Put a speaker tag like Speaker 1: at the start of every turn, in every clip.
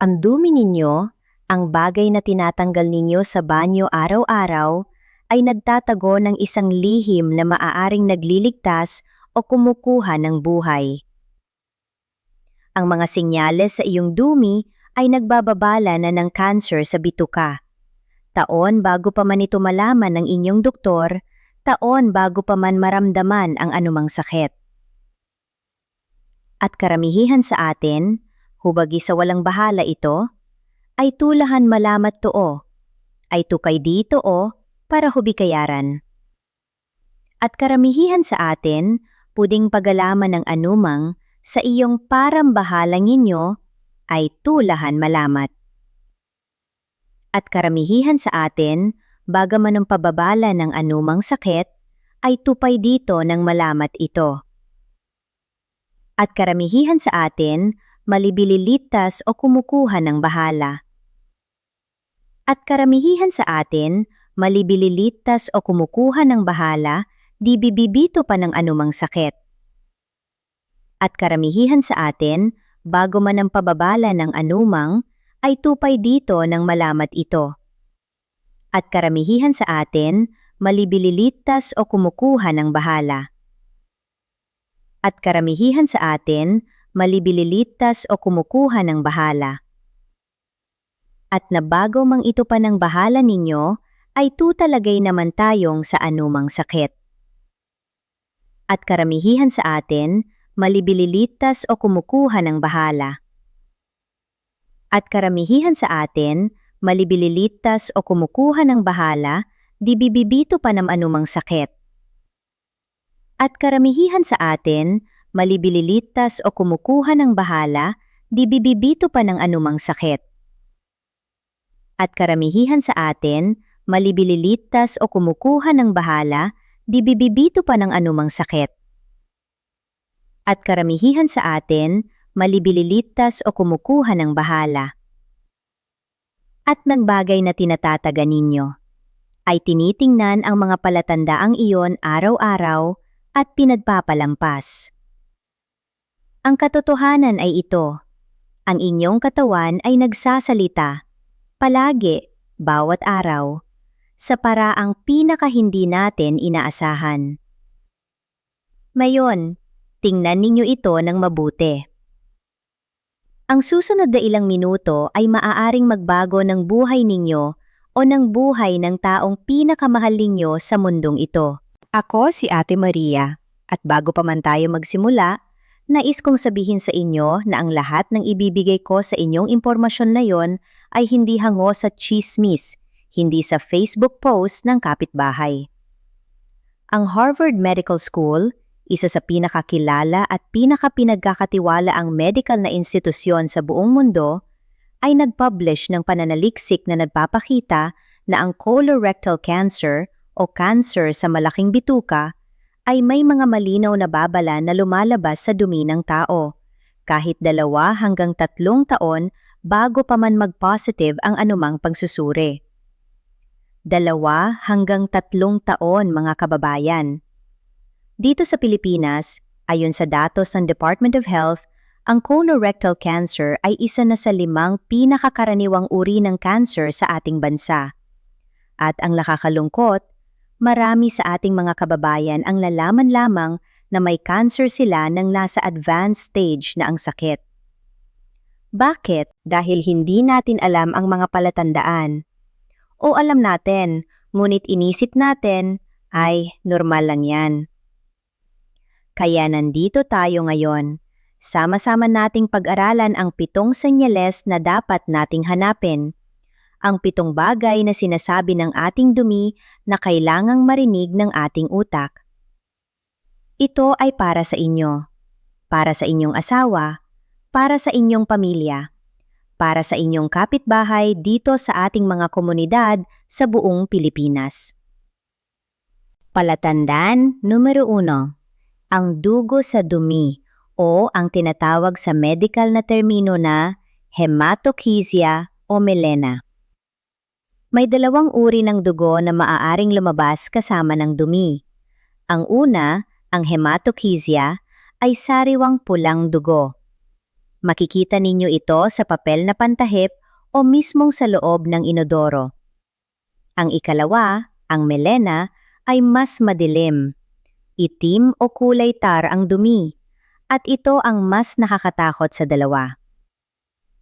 Speaker 1: Ang dumi ninyo, ang bagay na tinatanggal ninyo sa banyo araw-araw, ay nagtatago ng isang lihim na maaaring nagliligtas o kumukuha ng buhay. Ang mga senyales sa iyong dumi ay nagbababala na ng cancer sa bituka. Taon bago pa man ito malaman ng inyong doktor, taon bago pa man maramdaman ang anumang sakit. At karamihan sa atin, hubagi sa walang bahala ito, ay tulahan malamat too, ay tukay dito o para hubikayaran. At karamihan sa atin, puding pagalaman ng anumang sa iyong parambahalang inyo ay tulahan malamat. At karamihan sa atin, bagaman ang pababala ng anumang sakit, ay tupay dito ng malamat ito. At karamihan sa atin, malibililitas o kumukuha ng bahala. At karamihan sa atin, malibililitas o kumukuha ng bahala, di bibibito pa ng anumang sakit. At karamihan sa atin, bago man ang pababala ng anumang, ay tupay dito ng malamat ito. At karamihan sa atin, malibililitas o kumukuha ng bahala. At karamihan sa atin, malibililitas o kumukuha ng bahala. At nabago mang ito pa ng bahala ninyo, ay tutalagay naman tayong sa anumang sakit. At karamihan sa atin, malibililitas o kumukuha ng bahala. At karamihan sa atin, malibililitas o kumukuha ng bahala, di bibibito pa ng anumang sakit. At karamihan sa atin, malibililitas o kumukuha ng bahala, di bibibito pa ng anumang sakit. At karamihan sa atin, malibililitas o kumukuha ng bahala, di bibibito pa ng anumang sakit. At karamihan sa atin, malibililitas o kumukuha ng bahala. At ng bagay na tinatataga ninyo, ay tinitingnan ang mga palatandaang iyon araw-araw at pinagpapalampas. Ang katotohanan ay ito, ang inyong katawan ay nagsasalita, palagi, bawat araw, sa paraang pinakahindi natin inaasahan. Ngayon, tingnan ninyo ito ng mabuti. Ang susunod na ilang minuto ay maaaring magbago ng buhay ninyo o ng buhay ng taong pinakamahal ninyo sa mundong ito. Ako si Ate Maria, at bago pa man tayo magsimula, nais kong sabihin sa inyo na ang lahat ng ibibigay ko sa inyong impormasyon na yon ay hindi hango sa chismis, hindi sa Facebook post ng kapitbahay. Ang Harvard Medical School, isa sa pinakakilala at pinakapinagkakatiwalaang medical na institusyon sa buong mundo, ay nag-publish ng pananaliksik na nagpapakita na ang colorectal cancer o cancer sa malaking bituka ay may mga malinaw na babala na lumalabas sa dumi ng tao, kahit 2 hanggang 3 taon bago pa man mag-positive ang anumang pagsusuri. 2 hanggang 3 taon, mga kababayan. Dito sa Pilipinas, ayon sa datos ng Department of Health, ang colorectal cancer ay isa na sa 5 pinakakaraniwang uri ng cancer sa ating bansa. At ang nakakalungkot, marami sa ating mga kababayan ang lalaman lamang na may cancer sila nang nasa advanced stage na ang sakit. Bakit? Dahil hindi natin alam ang mga palatandaan. O alam natin, ngunit inisip natin, ay normal lang yan. Kaya nandito tayo ngayon. Sama-sama nating pag-aralan ang 7 senyales na dapat nating hanapin. Ang 7 bagay na sinasabi ng ating dumi na kailangang marinig ng ating utak. Ito ay para sa inyo, para sa inyong asawa, para sa inyong pamilya, para sa inyong kapitbahay dito sa ating mga komunidad sa buong Pilipinas. Palatandaan numero 1, ang dugo sa dumi o ang tinatawag sa medical na termino na hematochezia o melena. May 2 uri ng dugo na maaaring lumabas kasama ng dumi. Ang una, ang hematochezia, ay sariwang pulang dugo. Makikita ninyo ito sa papel na pantahip o mismong sa loob ng inodoro. Ang ikalawa, ang melena, ay mas madilim. Itim o kulay tar ang dumi, at ito ang mas nakakatakot sa dalawa.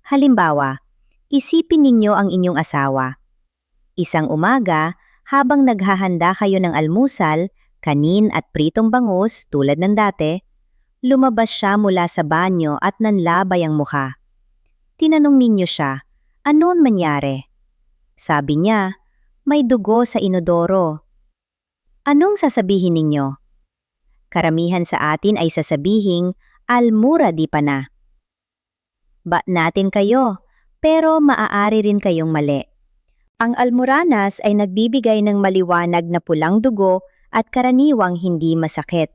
Speaker 1: Halimbawa, isipin ninyo ang inyong asawa. Isang umaga, habang naghahanda kayo ng almusal, kanin at pritong bangus tulad ng dati, lumabas siya mula sa banyo at nanlabay ang mukha. Tinanong ninyo siya, "Anoon mangyari?" Sabi niya, "May dugo sa inodoro." Anong sasabihin ninyo? Karamihan sa atin ay sasabihing, "Almura di pa na." Ba natin kayo, pero maaari rin kayong mali. Ang almoranas ay nagbibigay ng maliwanag na pulang dugo at karaniwang hindi masakit.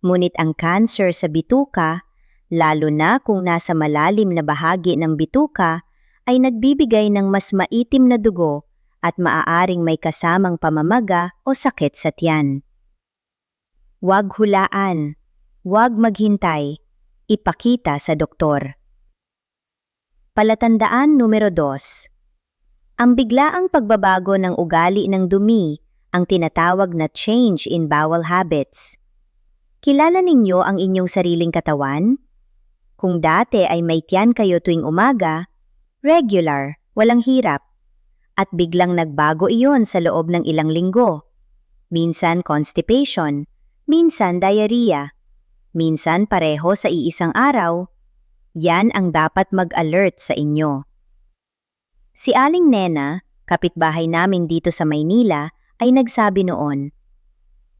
Speaker 1: Ngunit ang cancer sa bituka, lalo na kung nasa malalim na bahagi ng bituka, ay nagbibigay ng mas maitim na dugo at maaaring may kasamang pamamaga o sakit sa tiyan. Huwag hulaan, huwag maghintay, ipakita sa doktor. Palatandaan numero 2. Ang biglaang pagbabago ng ugali ng dumi, ang tinatawag na change in bowel habits. Kilala ninyo ang inyong sariling katawan? Kung dati ay may tiyan kayo tuwing umaga, regular, walang hirap. At biglang nagbago iyon sa loob ng ilang linggo. Minsan constipation, minsan diarrhea, minsan pareho sa iisang araw. Yan ang dapat mag-alert sa inyo. Si Aling Nena, kapitbahay namin dito sa Maynila, ay nagsabi noon,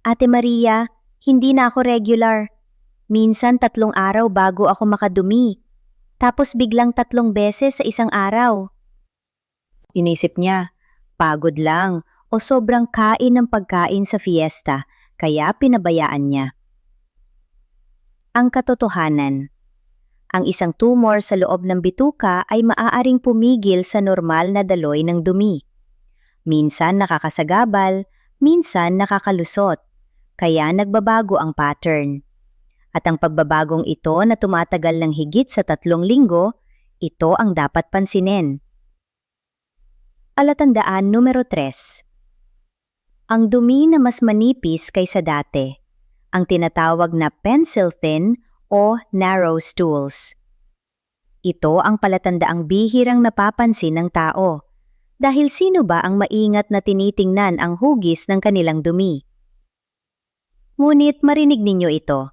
Speaker 1: "Ate Maria, hindi na ako regular. Minsan 3 araw bago ako makadumi. Tapos biglang 3 beses sa isang araw." Inisip niya, pagod lang o sobrang kain ng pagkain sa fiesta, kaya pinabayaan niya. Ang katotohanan. Ang isang tumor sa loob ng bituka ay maaaring pumigil sa normal na daloy ng dumi. Minsan nakakasagabal, minsan nakakalusot, kaya nagbabago ang pattern. At ang pagbabagong ito na tumatagal ng higit sa 3 linggo, ito ang dapat pansinin. Palatandaan numero 3. Ang dumi na mas manipis kaysa dati, ang tinatawag na pencil thin o narrow stools. Ito ang palatandaang bihirang napapansin ng tao, dahil sino ba ang maingat na tinitingnan ang hugis ng kanilang dumi? Ngunit marinig ninyo ito,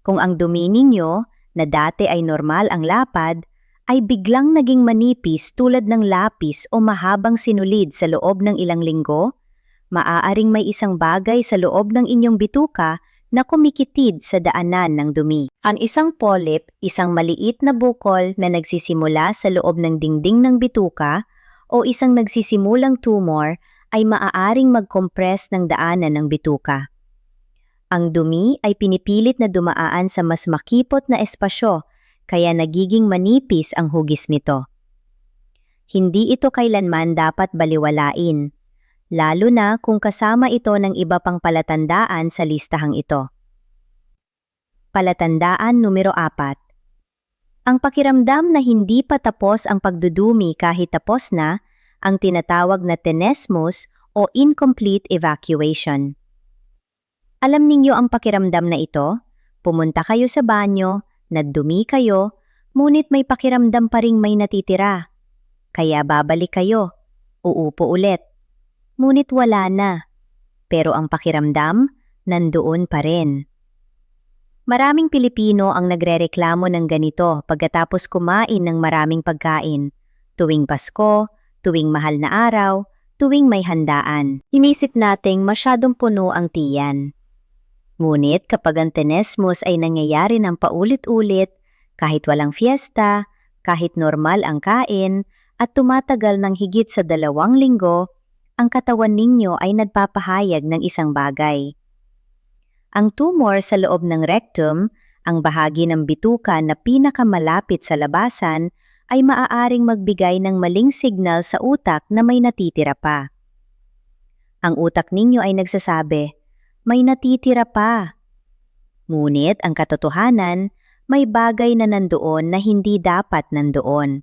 Speaker 1: kung ang dumi ninyo na dati ay normal ang lapad, ay biglang naging manipis tulad ng lapis o mahabang sinulid sa loob ng ilang linggo, maaaring may isang bagay sa loob ng inyong bituka na kumikitid sa daanan ng dumi. Ang isang polyp, isang maliit na bukol na nagsisimula sa loob ng dingding ng bituka o isang nagsisimulang tumor ay maaaring mag-compress ng daanan ng bituka. Ang dumi ay pinipilit na dumaan sa mas makipot na espasyo, kaya nagiging manipis ang hugis nito. Hindi ito kailanman dapat baliwalain, lalo na kung kasama ito ng iba pang palatandaan sa listahang ito. Palatandaan numero 4. Ang pakiramdam na hindi pa tapos ang pagdudumi kahit tapos na, ang tinatawag na tenesmus o incomplete evacuation. Alam ninyo ang pakiramdam na ito? Pumunta kayo sa banyo, nagdumi kayo, ngunit may pakiramdam pa ring may natitira. Kaya babalik kayo, uupo ulit. Ngunit wala na, pero ang pakiramdam, nandoon pa rin. Maraming Pilipino ang nagrereklamo ng ganito pagkatapos kumain ng maraming pagkain, tuwing Pasko, tuwing mahal na araw, tuwing may handaan. Inisip nating masyadong puno ang tiyan. Ngunit kapag ang tenesmus ay nangyayari ng paulit-ulit, kahit walang fiesta, kahit normal ang kain, at tumatagal ng higit sa 2 linggo, ang katawan ninyo ay nagpapahayag ng isang bagay. Ang tumor sa loob ng rectum, ang bahagi ng bituka na pinakamalapit sa labasan, ay maaaring magbigay ng maling signal sa utak na may natitira pa. Ang utak ninyo ay nagsasabi, "May natitira pa." Ngunit ang katotohanan, may bagay na nandoon na hindi dapat nandoon.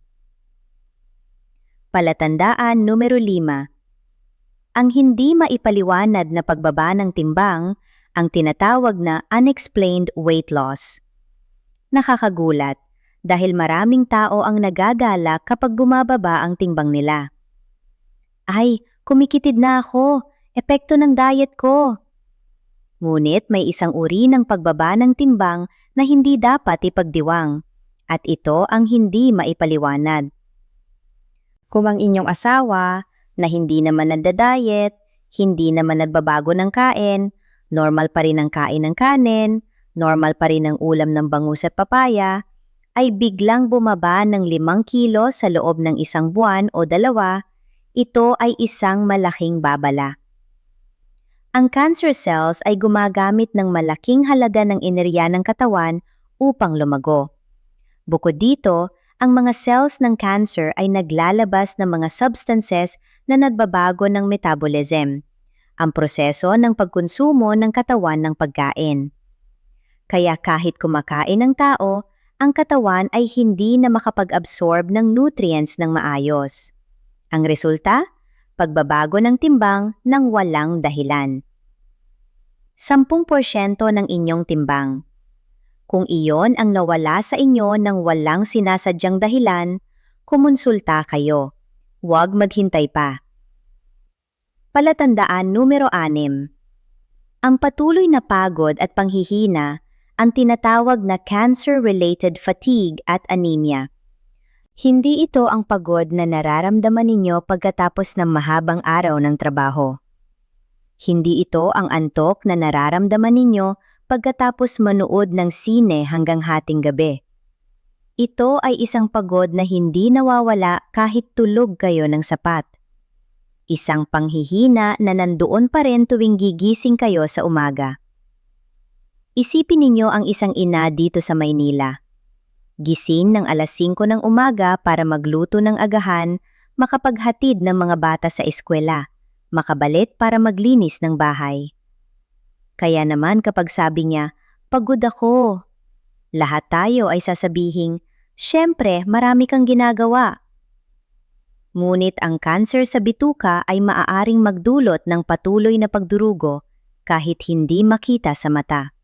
Speaker 1: Palatandaan numero 5. Ang hindi maipaliwanag na pagbaba ng timbang, ang tinatawag na unexplained weight loss. Nakakagulat dahil maraming tao ang nagagala kapag bumababa ang timbang nila. Ay, kumikitid na ako. Epekto ng diet ko. Ngunit may isang uri ng pagbaba ng timbang na hindi dapat ipagdiwang, at ito ang hindi maipaliwanag. Kung ang inyong asawa, na hindi naman nagda-diet, hindi naman nagbabago ng kain, normal pa rin ang kain ng kanin, normal pa rin ang ulam ng bangus at papaya, ay biglang bumaba ng 5 kilo sa loob ng 1 buwan o 2, ito ay isang malaking babala. Ang cancer cells ay gumagamit ng malaking halaga ng enerhiya ng katawan upang lumago. Bukod dito, ang mga cells ng cancer ay naglalabas ng mga substances na nagbabago ng metabolism, ang proseso ng pagkonsumo ng katawan ng pagkain. Kaya kahit kumakain ng tao, ang katawan ay hindi na makapag-absorb ng nutrients ng maayos. Ang resulta, pagbabago ng timbang ng walang dahilan. 10% ng inyong timbang. Kung iyon ang nawala sa inyo ng walang sinasadyang dahilan, kumonsulta kayo. Huwag maghintay pa. Palatandaan numero 6. Ang patuloy na pagod at panghihina ang tinatawag na cancer-related fatigue at anemia. Hindi ito ang pagod na nararamdaman ninyo pagkatapos ng mahabang araw ng trabaho. Hindi ito ang antok na nararamdaman ninyo pagkatapos manood ng sine hanggang hating gabi. Ito ay isang pagod na hindi nawawala kahit tulog kayo ng sapat. Isang panghihina na nandoon pa rin tuwing gigising kayo sa umaga. Isipin ninyo ang isang ina dito sa Maynila. Gising ng alas 5 ng umaga para magluto ng agahan, makapaghatid ng mga bata sa eskwela, makabalik para maglinis ng bahay. Kaya naman kapag sabi niya, pagod ako, lahat tayo ay sasabihing, syempre marami kang ginagawa. Ngunit ang cancer sa bituka ay maaaring magdulot ng patuloy na pagdurugo kahit hindi makita sa mata.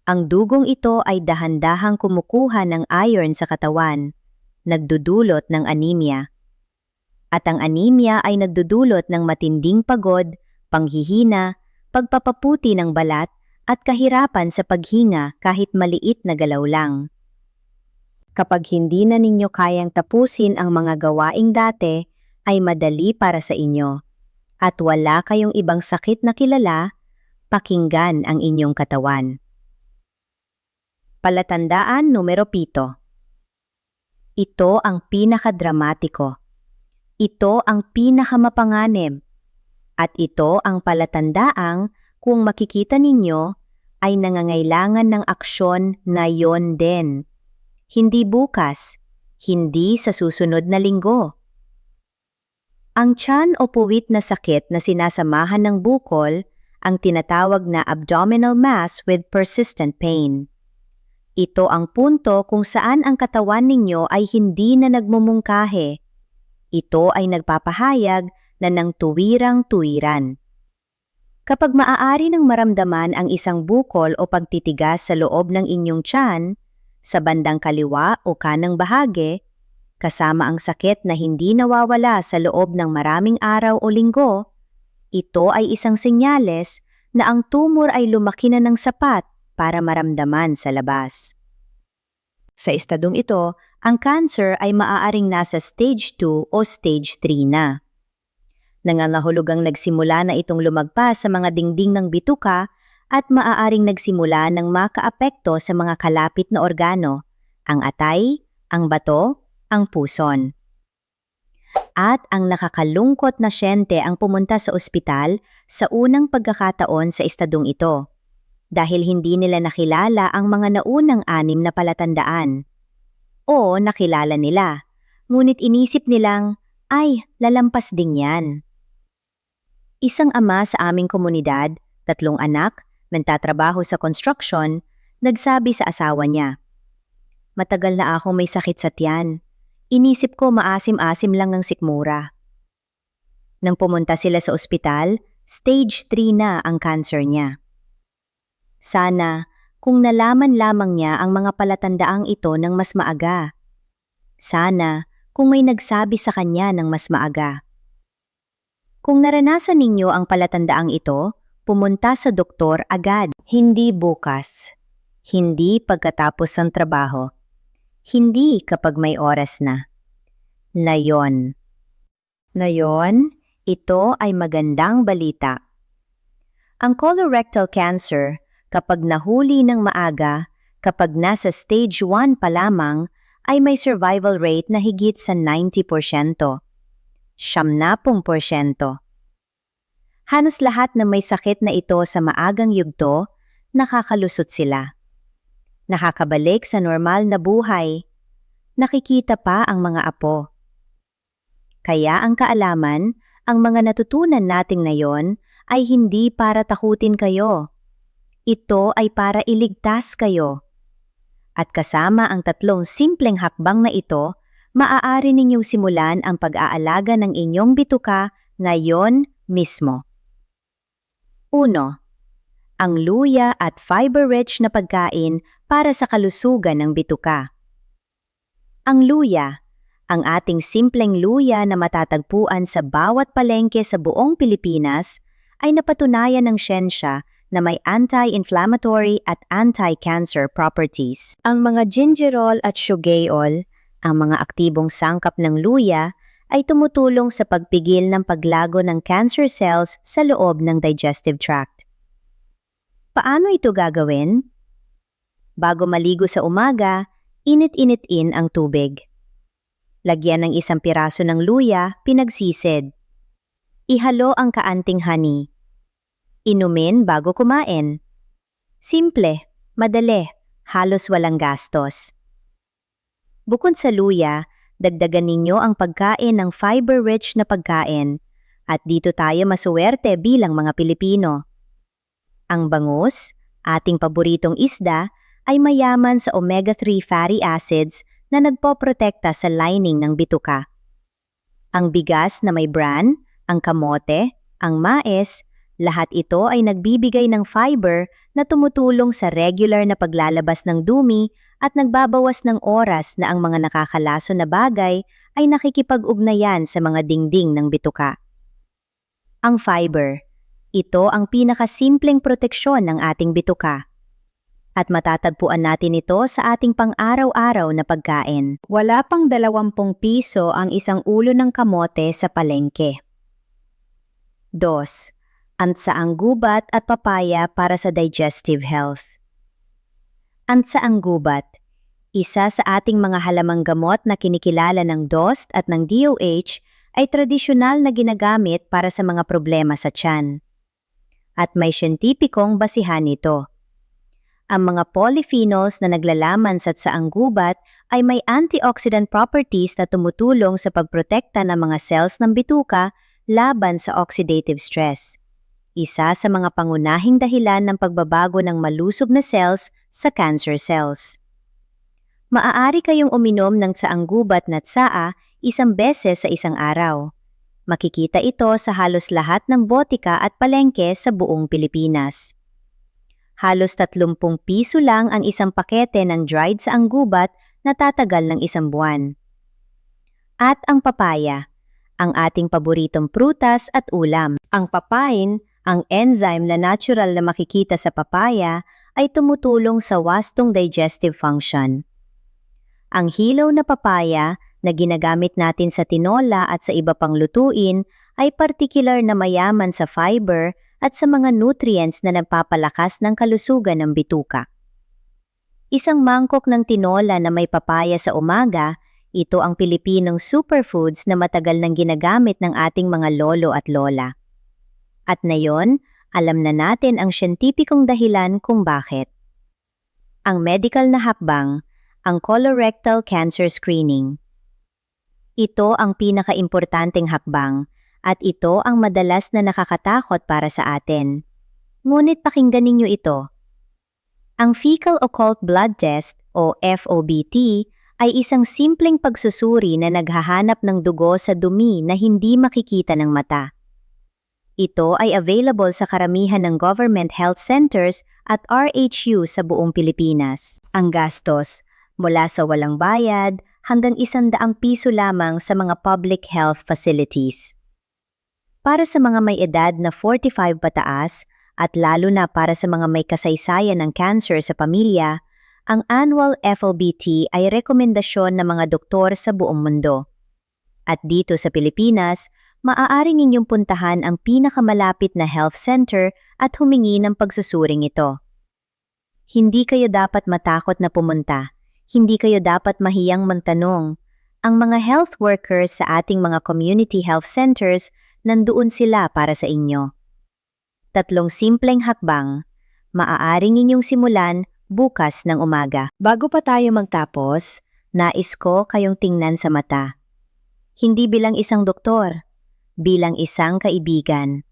Speaker 1: Ang dugong ito ay dahan-dahang kumukuha ng iron sa katawan, nagdudulot ng anemia. At ang anemia ay nagdudulot ng matinding pagod, panghihina, pagpapaputi ng balat at kahirapan sa paghinga kahit maliit na galaw lang. Kapag hindi na ninyo kayang tapusin ang mga gawaing dati, ay madali para sa inyo. At wala kayong ibang sakit na kilala, pakinggan ang inyong katawan. Palatandaan numero 7. Ito ang pinakadramatiko. Ito ang pinakamapanganib. At ito ang palatandaang kung makikita ninyo ay nangangailangan ng aksyon ngayon din. Hindi bukas, hindi sa susunod na linggo. Ang tiyan o puwit na sakit na sinasamahan ng bukol ang tinatawag na abdominal mass with persistent pain. Ito ang punto kung saan ang katawan ninyo ay hindi na nagmumungkahi. Ito ay nagpapahayag na ng tuwirang-tuwiran. Kapag maaari nang maramdaman ang isang bukol o pagtitigas sa loob ng inyong tiyan, sa bandang kaliwa o kanang bahagi, kasama ang sakit na hindi nawawala sa loob ng maraming araw o linggo, ito ay isang senyales na ang tumor ay lumaki na ng sapat para maramdaman sa labas. Sa estadong ito, ang cancer ay maaaring nasa stage 2 o stage 3 na. Nangangahulugang nagsimula na itong lumagpas sa mga dingding ng bituka at maaaring nagsimula ng makaapekto sa mga kalapit na organo, ang atay, ang bato, ang puson. At ang nakakalungkot na siyente ang pumunta sa ospital sa unang pagkakataon sa estadong ito, dahil hindi nila nakilala ang mga naunang 6 na palatandaan. O nakilala nila, ngunit inisip nilang, ay, lalampas din yan. Isang ama sa aming komunidad, 3 anak, nagtatrabaho sa construction, nagsabi sa asawa niya, Matagal na ako may sakit sa tiyan. Inisip ko maasim-asim lang ang sikmura. Nang pumunta sila sa ospital, stage 3 na ang cancer niya. Sana, kung nalaman lamang niya ang mga palatandaang ito ng mas maaga. Sana, kung may nagsabi sa kanya ng mas maaga. Kung naranasan ninyo ang palatandaang ito, pumunta sa doktor agad. Hindi bukas. Hindi pagkatapos ng trabaho. Hindi kapag may oras na. Ngayon. Ngayon, ito ay magandang balita. Ang colorectal cancer, kapag nahuli ng maaga, kapag nasa stage 1 pa lamang, ay may survival rate na higit sa 90%. 70%. Halos lahat na may sakit na ito sa maagang yugto, nakakalusot sila. Nakakabalik sa normal na buhay. Nakikita pa ang mga apo. Kaya ang kaalaman, ang mga natutunan nating ngayon ay hindi para takutin kayo. Ito ay para iligtas kayo. At kasama ang 3 simpleng hakbang na ito, maaari ninyong simulan ang pag-aalaga ng inyong bituka ngayon mismo. 1. Ang luya at fiber-rich na pagkain para sa kalusugan ng bituka. Ang luya, ang ating simpleng luya na matatagpuan sa bawat palengke sa buong Pilipinas, ay napatunayan ng siyensya na may anti-inflammatory at anti-cancer properties. Ang mga gingerol at shugeol, ang mga aktibong sangkap ng luya, ay tumutulong sa pagpigil ng paglago ng cancer cells sa loob ng digestive tract. Paano ito gagawin? Bago maligo sa umaga, init-initin ang tubig. Lagyan ng 1 piraso ng luya, pinagsisid. Ihalo ang kaanting honey. Inumin bago kumain. Simple, madali, halos walang gastos. Bukod sa luya, dagdagan ninyo ang pagkain ng fiber-rich na pagkain at dito tayo masuwerte bilang mga Pilipino. Ang bangus, ating paboritong isda, ay mayaman sa omega-3 fatty acids na nagpoprotekta sa lining ng bituka. Ang bigas na may bran, ang kamote, ang mais, lahat ito ay nagbibigay ng fiber na tumutulong sa regular na paglalabas ng dumi at nagbabawas ng oras na ang mga nakakalaso na bagay ay nakikipag-ugnayan sa mga dingding ng bituka. Ang fiber, ito ang pinakasimpleng proteksyon ng ating bituka. At matatagpuan natin ito sa ating pang-araw-araw na pagkain. Wala pang 20 piso ang isang ulo ng kamote sa palengke. 2. Antsaang gubat at papaya para sa digestive health. Antsaang gubat, isa sa ating mga halamang gamot na kinikilala ng DOST at ng DOH, ay tradisyonal na ginagamit para sa mga problema sa tiyan. At may siyentipikong basihan nito. Ang mga polyphenols na naglalaman sa tsaang gubat ay may antioxidant properties na tumutulong sa pagprotekta ng mga cells ng bituka laban sa oxidative stress. Isa sa mga pangunahing dahilan ng pagbabago ng malusob na cells sa cancer cells. Maaari kayong uminom ng tsaang gubat na tsaa 1 beses sa isang araw. Makikita ito sa halos lahat ng botika at palengke sa buong Pilipinas. Halos 30 piso lang ang isang pakete ng dried tsaang gubat na tatagal ng 1 buwan. At ang papaya, ang ating paboritong prutas at ulam. Ang papain, ang enzyme na natural na makikita sa papaya, ay tumutulong sa wastong digestive function. Ang hilaw na papaya na ginagamit natin sa tinola at sa iba pang lutuin ay particular na mayaman sa fiber at sa mga nutrients na nagpapalakas ng kalusugan ng bituka. Isang mangkok ng tinola na may papaya sa umaga, ito ang Pilipinong superfoods na matagal nang ginagamit ng ating mga lolo at lola. At ngayon, alam na natin ang siyentipikong dahilan kung bakit. Ang medical na hakbang, ang colorectal cancer screening. Ito ang pinakaimportanteng hakbang at ito ang madalas na nakakatakot para sa atin. Ngunit pakinggan ninyo ito. Ang fecal occult blood test o FOBT ay isang simpleng pagsusuri na naghahanap ng dugo sa dumi na hindi makikita ng mata. Ito ay available sa karamihan ng government health centers at RHU sa buong Pilipinas. Ang gastos, mula sa walang bayad hanggang 100 piso lamang sa mga public health facilities. Para sa mga may edad na 45 pataas at lalo na para sa mga may kasaysayan ng cancer sa pamilya, ang annual FOBT ay rekomendasyon ng mga doktor sa buong mundo. At dito sa Pilipinas, maaaring inyong puntahan ang pinakamalapit na health center at humingi ng pagsusuring ito. Hindi kayo dapat matakot na pumunta. Hindi kayo dapat mahiyang magtanong. Ang mga health workers sa ating mga community health centers, nandoon sila para sa inyo. 3 simpleng hakbang, maaaring inyong simulan bukas ng umaga. Bago pa tayo magtapos, nais ko kayong tingnan sa mata. Hindi bilang isang doktor, bilang isang kaibigan,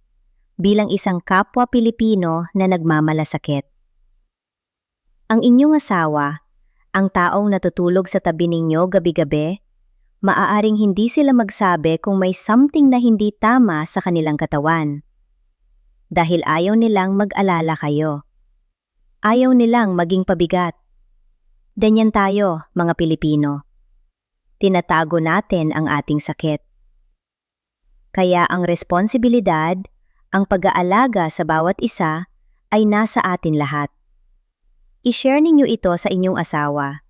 Speaker 1: bilang isang kapwa Pilipino na nagmamalasakit. Ang inyong asawa, ang taong natutulog sa tabi ninyo gabi-gabi, maaaring hindi sila magsabi kung may something na hindi tama sa kanilang katawan. Dahil ayaw nilang mag-alala kayo. Ayaw nilang maging pabigat. Ganyan tayo, mga Pilipino. Tinatago natin ang ating sakit. Kaya ang responsibilidad, ang pag-aalaga sa bawat isa ay nasa atin lahat. I-share ninyo ito sa inyong asawa.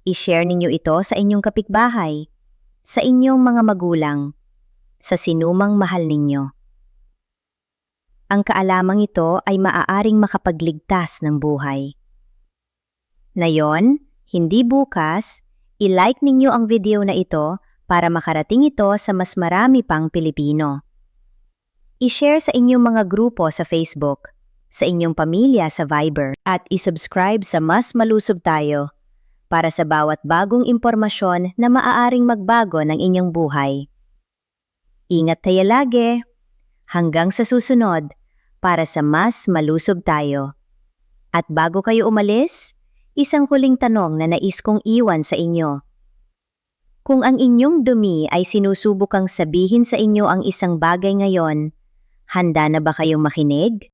Speaker 1: I-share ninyo ito sa inyong kapitbahay, sa inyong mga magulang, sa sinumang mahal ninyo. Ang kaalamang ito ay maaaring makapagligtas ng buhay. Ngayon, hindi bukas, i-like ninyo ang video na ito para makarating ito sa mas marami pang Pilipino. I-share sa inyong mga grupo sa Facebook, sa inyong pamilya sa Viber, at i-subscribe sa Mas Malusog Tayo para sa bawat bagong impormasyon na maaaring magbago ng inyong buhay. Ingat tayo lagi! Hanggang sa susunod para sa Mas Malusog Tayo. At bago kayo umalis, isang huling tanong na nais kong iwan sa inyo. Kung ang inyong dumi ay sinusubukang sabihin sa inyo ang isang bagay ngayon, handa na ba kayong makinig?